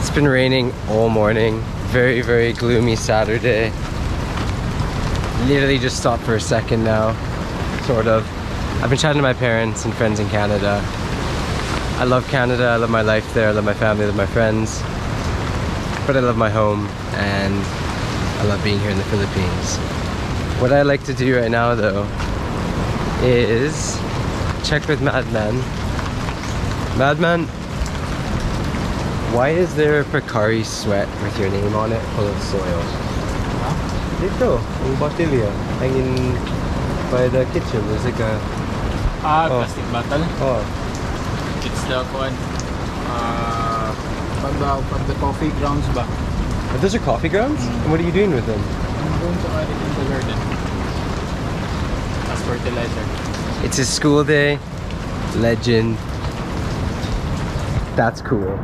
It's been raining all morning. Very, very gloomy Saturday. Literally just stopped for a second now, sort of. I've been chatting to my parents and friends in Canada. I love Canada, I love my life there, I love my family, I love my friends. But I love my home and I love being here in the Philippines. What I like to do right now though is check with Madman. Madman, why is there a Precari sweat with your name on it full of soil? Dito, yung botilya. Hanging by the kitchen, there's like a... plastic bottle? Oh. It's the one. Pag the coffee grounds ba? Oh, those are coffee grounds? And what are you doing with them? I'm going to add it in the garden. As fertilizer. It's his school day. Legend. That's cool.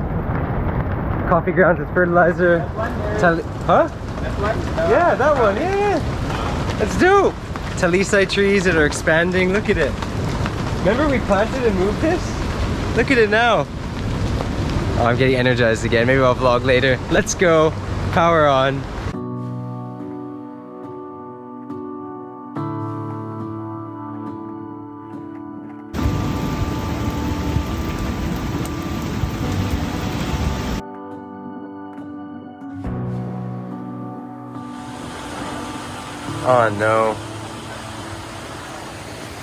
Coffee grounds as fertilizer. Huh? That one? Yeah, that one. Yeah. That's dope. Talisay trees that are expanding. Look at it. Remember we planted and moved this? Look at it now. Oh, I'm getting energized again. Maybe I'll vlog later. Let's go. Power on. Oh no.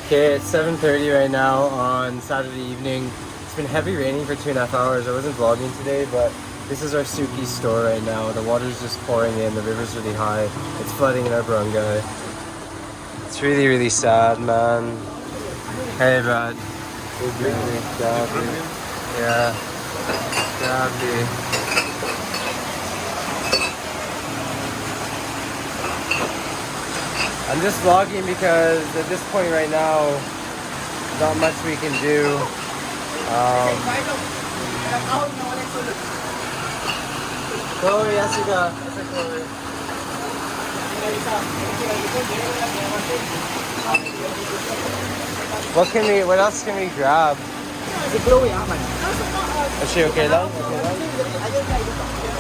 Okay, it's 7:30 right now on Saturday evening. It's been heavy raining for 2.5 hours. I wasn't vlogging today, but this is our Suki store right now. The water's just pouring in, the river's really high. It's flooding in our barangay. It's really, really sad, man. Hey, bud. Really sadly. Yeah. Sadly. I'm just vlogging because at this point right now, not much we can do. Chloe, Jessica. What else can we grab? Is she okay now?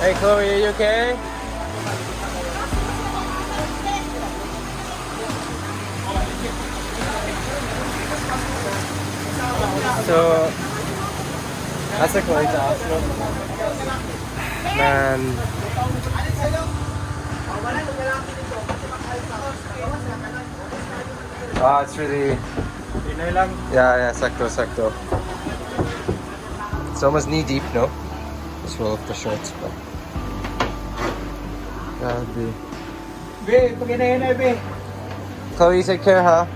Hey Chloe, are you okay? So, that's like going to Oslo. Man. Ah, it's really... Yeah, sakto. It's almost knee deep, no? Just roll up the shorts, but... Chloe, take care, huh?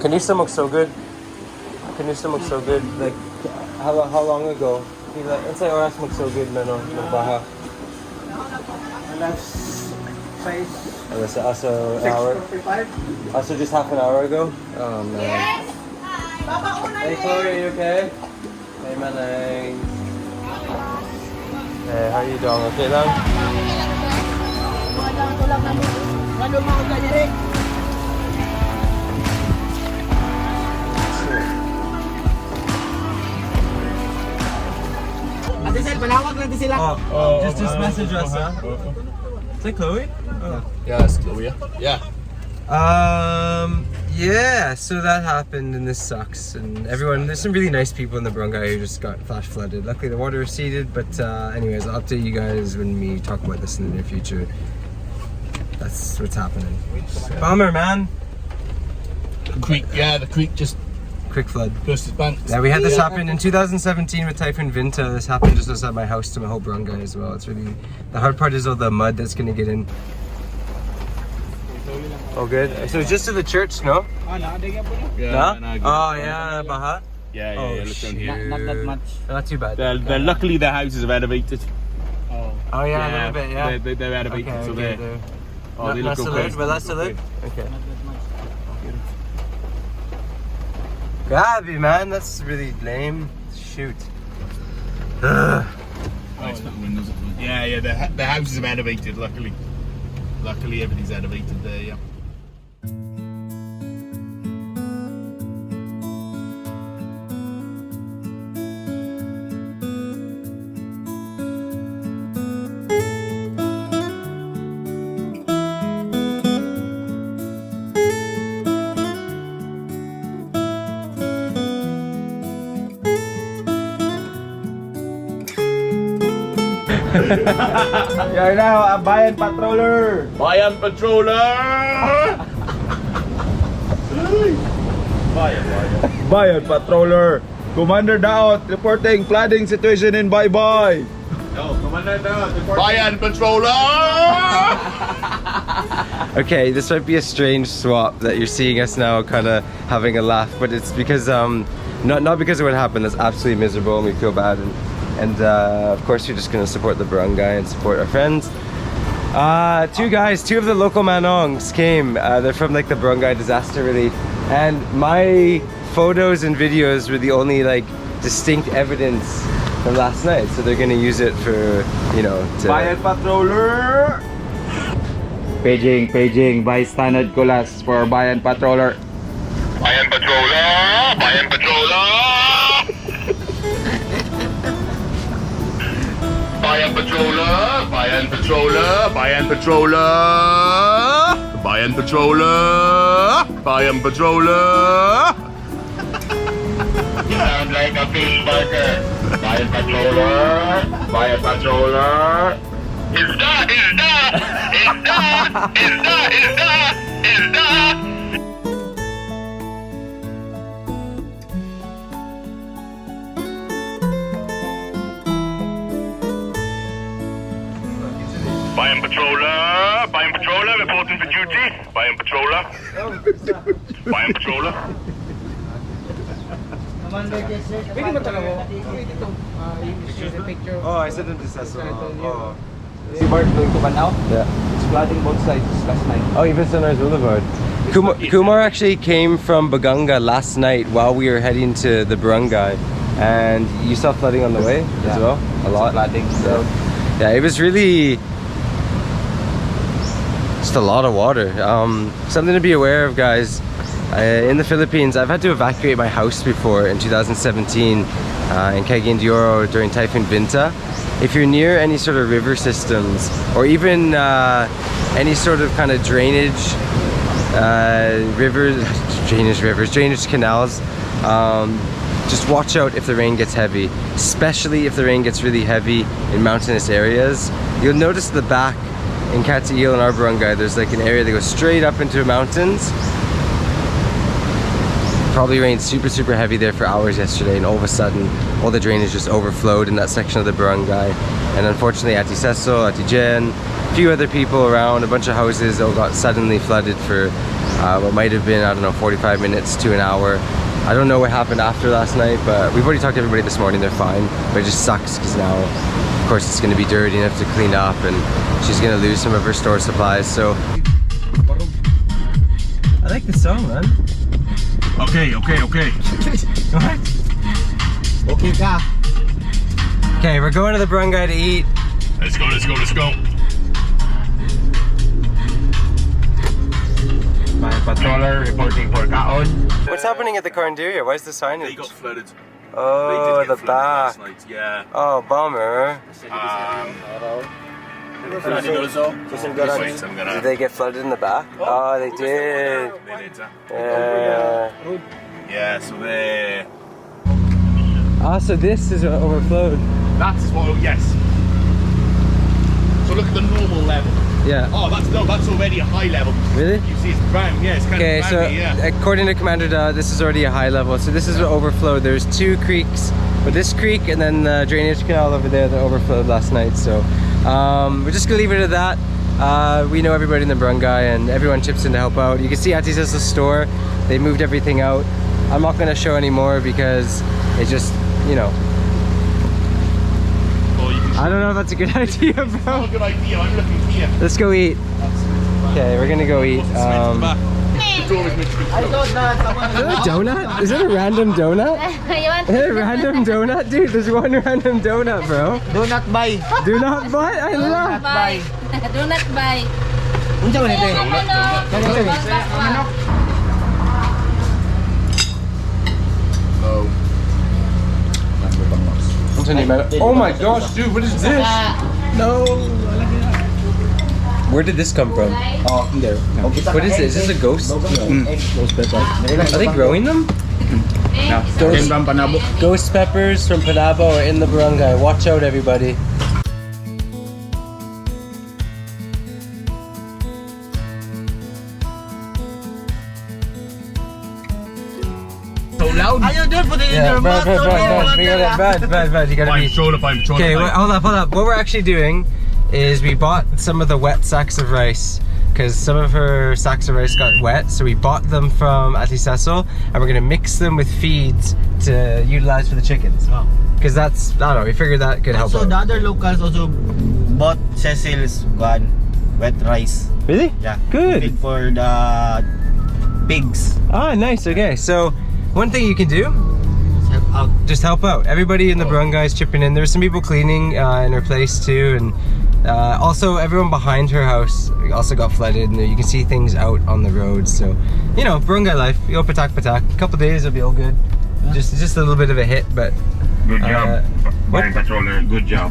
Kanista looks so good. Like, how long ago? Let's say oras looks so good, no, baha. Also an hour. Also just half an hour ago. Oh man. Yes. Hey Chloe, are you okay? Hey Manang. Hey, how are you doing? Okay lang? Just message us, huh? Is that Chloe? Oh. Yeah, it's Chloe. Yeah. Yeah, so that happened and this sucks. And everyone, there's some really nice people in the barangay who just got flash flooded. Luckily the water receded, but anyways, I'll update you guys when we talk about this in the near future. That's what's happening. Bummer, man. The creek just... Quick flood. Burst its banks. Yeah, we had this happen in 2017 with Typhoon Vinta. This happened just outside my house to my whole barangay as well. It's really... The hard part is all the mud that's gonna get in. Oh, good. So it's just to the church, no? Yeah. No? Oh, yeah, Baha? Yeah, look down here. Not that much. Not too bad. Luckily the houses have elevated. Oh, yeah, a little bit, yeah. They're elevated, Okay, so okay, they're... Oh, they look okay. okay. Well, that's a look? Okay. Not that much. Gabi, man, that's really lame. Shoot. Nice little windows. Yeah, the houses have elevated, luckily. Luckily everything's elevated there, yeah. Yan na, Bayan Patroller! Bayan Patroller! Bayan Patroller! Commander Daot reporting flooding situation in Bye-Bye! Bayan Patroller! Okay, this might be a strange swap that you're seeing us now kind of having a laugh, but it's because not because of what happened. That's absolutely miserable and we feel bad, and of course we're just gonna support the barangay and support our friends. Two of the local manongs came. They're from like the barangay disaster relief, and my photos and videos were the only like distinct evidence from last night, so they're gonna use it for, you know, to... Bayan Patroller! Paging, by standard colas for Bayan Patroller. Bayan Patroller! Bayan Patroller! Bayan Patroller! Bayan Patroller! Bayan Patroller! Bayan Patroller! Bayan Patroller! You sound like a fish burger. Bayan Patroller! Bayan Patroller! Is that? Bayan Patroller, reporting for duty. Bayan Patroller. Bayan Patroller. Oh, I sent him to Cecil. Oh. Si Bart going to Banao? Yeah. It's flooding both sides last night. Oh, even Sunrise Boulevard. Kumar actually came from Baganga last night while we were heading to the barangay, and you saw flooding on the way as well. A lot. Flooding. So, yeah, it was really just a lot of water. Something to be aware of, guys. In the Philippines, I've had to evacuate my house before in 2017 in Cagayan de Oro during Typhoon Binta. If you're near any sort of river systems, or even any sort of kind of drainage drainage canals, just watch out if the rain gets heavy, especially if the rain gets really heavy in mountainous areas. You'll notice the back in Cateel in our barangay, there's like an area that goes straight up into the mountains. Probably rained super heavy there for hours yesterday, and all of a sudden all the drainage just overflowed in that section of the barangay, and unfortunately Auntie Cecil, Auntie Jen, a few other people around, a bunch of houses all got suddenly flooded for what might have been, I don't know, 45 minutes to an hour. I don't know what happened after last night, but we've already talked to everybody this morning, they're fine, but it just sucks because now of course it's going to be dirty and have to clean up, and she's going to lose some of her store supplies. So I like the song, man. Okay. What? Okay ka. Okay, we're going to the barangay to eat. Let's go. Bayan Patroller reporting for Kaon. What's happening at the Carinderia? Why is the signage? They got flooded. Oh, They did the get flooded back. last night, yeah. Oh, bummer. Wait, I'm gonna... Did they get flooded in the back? Oh, they did. They did, Yeah. yeah, so they... Ah, so this is what overflowed. That's what, yes. So look at the normal level. Yeah. Oh, that's already a high level. Really? You see it's brown, yeah, it's kind Okay, of so browny, yeah. according to Commander Da, this is already a high level. So this is what overflowed. There's two creeks, but this creek and then the drainage canal over there that overflowed last night. So we're just gonna leave it at that. We know everybody in the barangay and everyone chips in to help out. You can see Auntie Cecil's store. They moved everything out. I'm not gonna show anymore because it just, you know. Oh, you can... I don't know if that's a good idea, Not bro. a good idea, I'm looking here. Let's go eat. Okay, we're gonna go eat. The door is meant to be closed. Is that a donut? Is it a random donut? You want Is it a random donut? Dude, there's one random donut, bro. Do not buy. Do not buy? I love. buy? Do not buy. Unsa man ito? Oh my gosh, dude, what is this? No. Where did this come from? Oh, there. What is this? Is this a ghost? Are they growing them? Ghost peppers from Panabo are in the barangay. Watch out, everybody. loud. Ayaw, don't put it in your mouth. Brad, you gotta Bayan be. Patroller, Bayan Patroller. Okay, Bayan. hold up. What we're actually doing is we bought some of the wet sacks of rice because some of her sacks of rice got wet, so we bought them from Auntie Cecil and we're gonna mix them with feeds to utilize for the chickens. Oh. Because that's, I don't know, we figured that could help Also, the out. other locals also bought Cecil's wet rice. Really? Yeah. Good. Feed for the pigs. Ah, nice. Okay, so one thing you can do, Help out. just help out. Everybody in the barangay is chipping in. There's some people cleaning in her place too, and also everyone behind her house also got flooded, and you can see things out on the road. So, you know, barangay life. Yo, patak. A couple days it'll be all good. Just a little bit of a hit, but Good job, what? Bayan Patroller. Good job.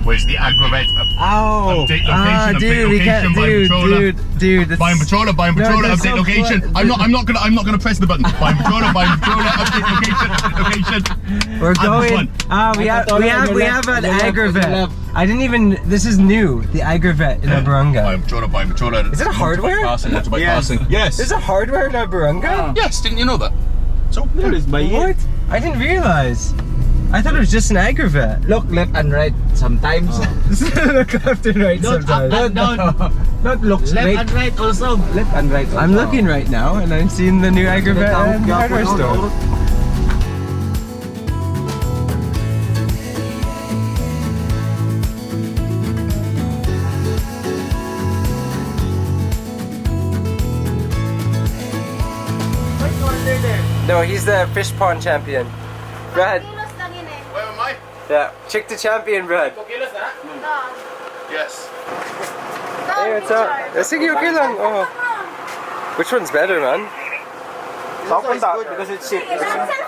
Where's the aggravate? Ow! Update location, dude, we can't, Bayan Patroller. dude. Bayan Patroller, that's update so location. fun. I'm not gonna press the button. Bayan Patroller, update location. We're Have going. fun. We have an aggravate. I didn't even. This is new. The aggravate in a barangay. Bayan Patroller. Is it a hardware? Motorbike Yes. passing. Yes. There's a hardware in a barangay. Yes, didn't you know that? So, that is by What? I didn't realize. I thought it was just an aggravate. Look left and right sometimes. Look left and right Don't up and down. Not look Left straight. and right also. Left and right. I'm looking right now and I'm seeing the new aggravate in the hardware store. No, he's the fish pond champion. Brad. Where am I? Yeah, chick the champion, Brad. Yes. Hey, what's up? Sige, okay lang. Oh. Which one's better, man? This one is good because it's cheap.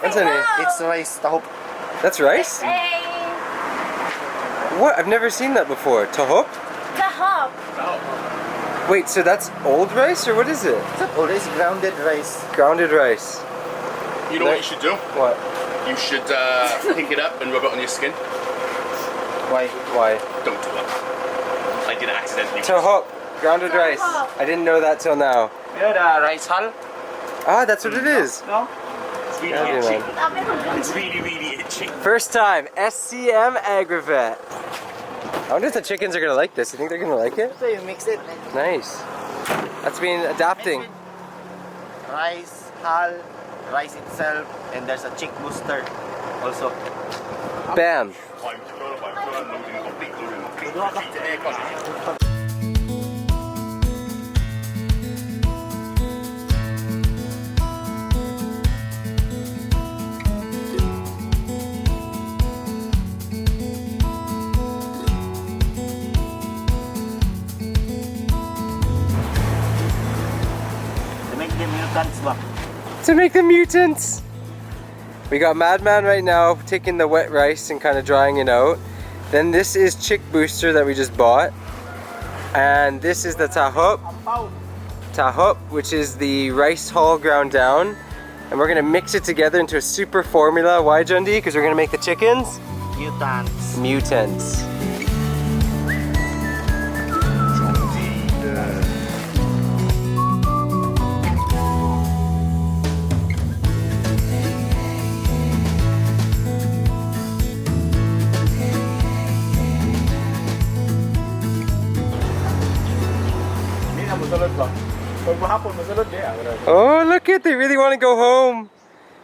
What's in it? It's rice, tahop. That's rice? What? I've never seen that before. Tahop? Kahop. Wait, so that's old rice or what is it? Always grounded rice. Grounded rice. You know what you should do? What? You should pick it up and rub it on your skin. Why? Why? Don't do that. I did it accidentally. Tahop. Grounded rice. I didn't know that till now. You know the rice hull? Ah, that's what it is. No? It's really Yeah, itchy. man. It's really itchy. First time, SCM aggravate. I wonder if the chickens are gonna like this. You think they're gonna like it? So you mix it. Nice. That's been adapting. Rice, hull, rice itself, and there's a chick booster also. Bam. To make them mutants ba? To make them mutants. We got Madman right now taking the wet rice and kind of drying it out. Then this is Chick Booster that we just bought. And this is the Tahop. Tahop, which is the rice hull ground down. And we're gonna mix it together into a super formula. Why, Jundi? Because we're gonna make the chickens Mutants. mutants. Hindi na musulod ba? Pag mahapon musulod di ah. Oh, look it! They really want to go home.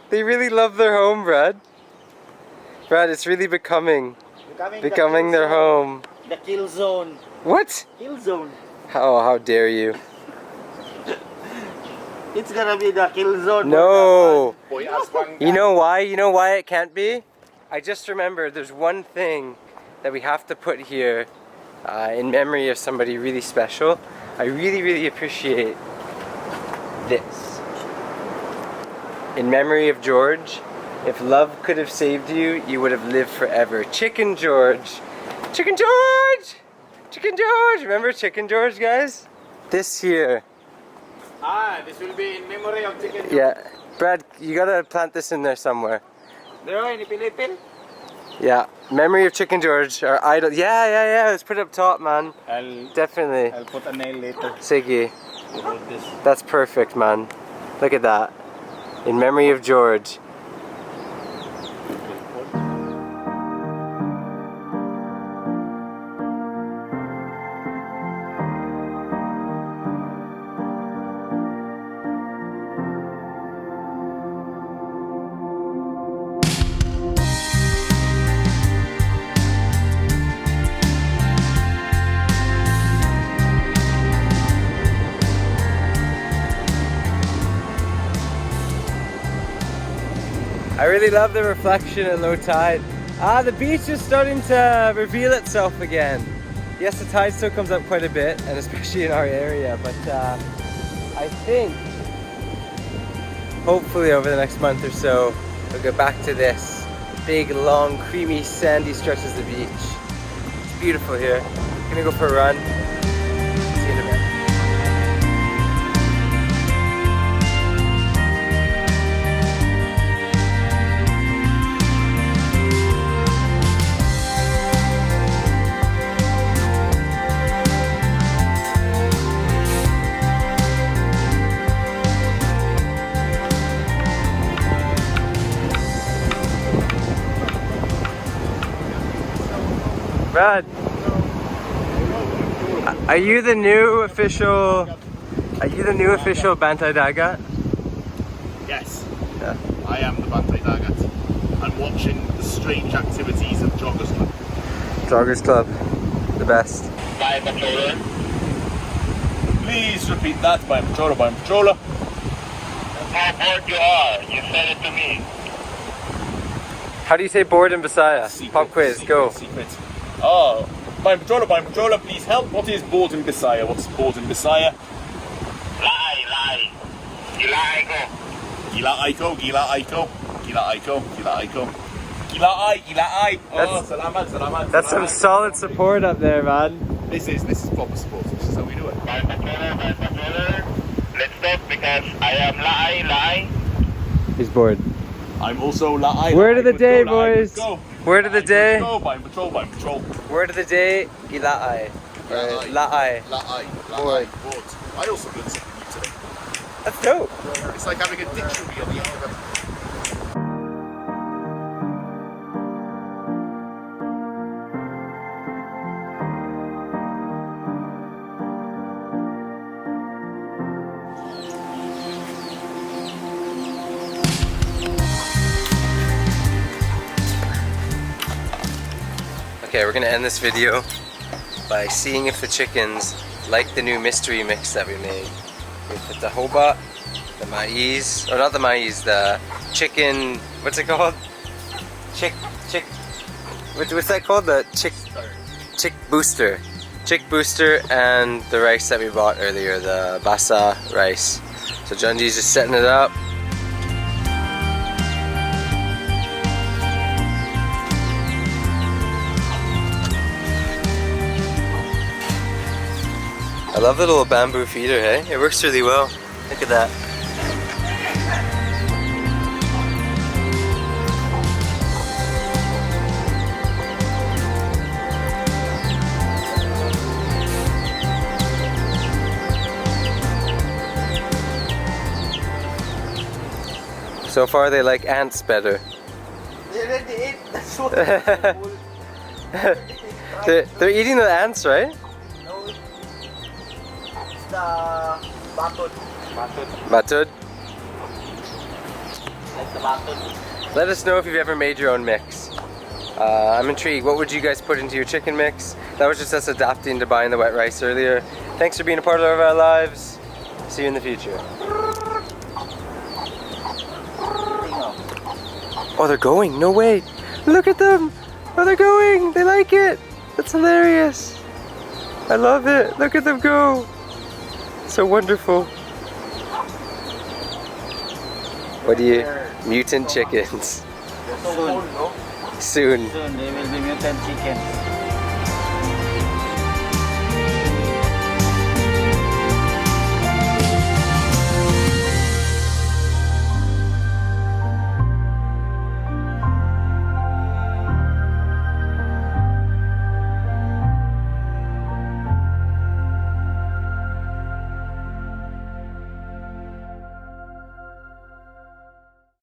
They really love their home, Brad. Brad, it's really becoming their home. The kill zone. What? Kill zone. Oh, how dare you? It's gonna be the kill zone. No. You know why? You know why it can't be? I just remembered there's one thing that we have to put here in memory of somebody really special. I really appreciate this. In memory of George, if love could have saved you, you would have lived forever. Chicken George! Chicken George! Chicken George! Remember Chicken George, guys? This here. Ah, this will be in memory of chicken. Yeah. Brad, you gotta plant this in there somewhere. There are in the Philippines. Yeah. Memory of Chicken George, our idol. Yeah. Let's put it up top, man. Definitely. I'll put a nail later. Siggy. About this. That's perfect, man. Look at that. In memory of George. I really love the reflection at low tide. Ah, the beach is starting to reveal itself again. Yes, the tide still comes up quite a bit, and especially in our area, but I think hopefully over the next month or so, we'll go back to this big, long, creamy, sandy stretches of the beach. It's beautiful here. Gonna go for a run. See you in a bit. Brad, are you the new official Bantay Dagat? Yes, Yeah. I am the Bantay Dagat. I'm watching the strange activities of Joggers Club. Joggers Club, the best. Bayan Patroller. Please repeat that, Bayan Patroller, Bayan Patroller. How bored you are, you said it to me. How do you say bored in Bisaya? Pop quiz, go. Secret. Oh, Bayan Patroller, please help. What is bored in Bisaya? What's bored in Bisaya? Lie. Gila Aiko. Oh, salamat. That's some solid support up there, man. This is proper support. This is how we do it. Bayan Patroller. Let's stop because I am lie. He's bored. I'm also lie. Word of the day, Go, lie, boys. go. Word of the day. Go, Bayan Patrol. Word of the day, Gila'ai. La'ai. Bored. I also learned something new today. That's dope. It's like having a dictionary on the end of it. Okay, we're gonna end this video by seeing if the chickens like the new mystery mix that we made with the hoba, the maize, or not the maize, the chicken, what's it called? What's that called? The chick booster, and the rice that we bought earlier, the basa rice. So Junji's just setting it up. I love the little bamboo feeder, hey? It works really well. Look at that. So far they like ants better. They already ate. That's what They're eating the ants, right? No, it's the batud. Batud? Like the batud. Let us know if you've ever made your own mix. I'm intrigued. What would you guys put into your chicken mix? That was just us adapting to buying the wet rice earlier. Thanks for being a part of our lives. See you in the future. Oh, they're going. No way. Look at them. Oh, they're going. They like it. That's hilarious. I love it. Look at them go. So wonderful. What do you... Mutant chickens. Soon, no? Soon. Soon, they will be mutant chickens.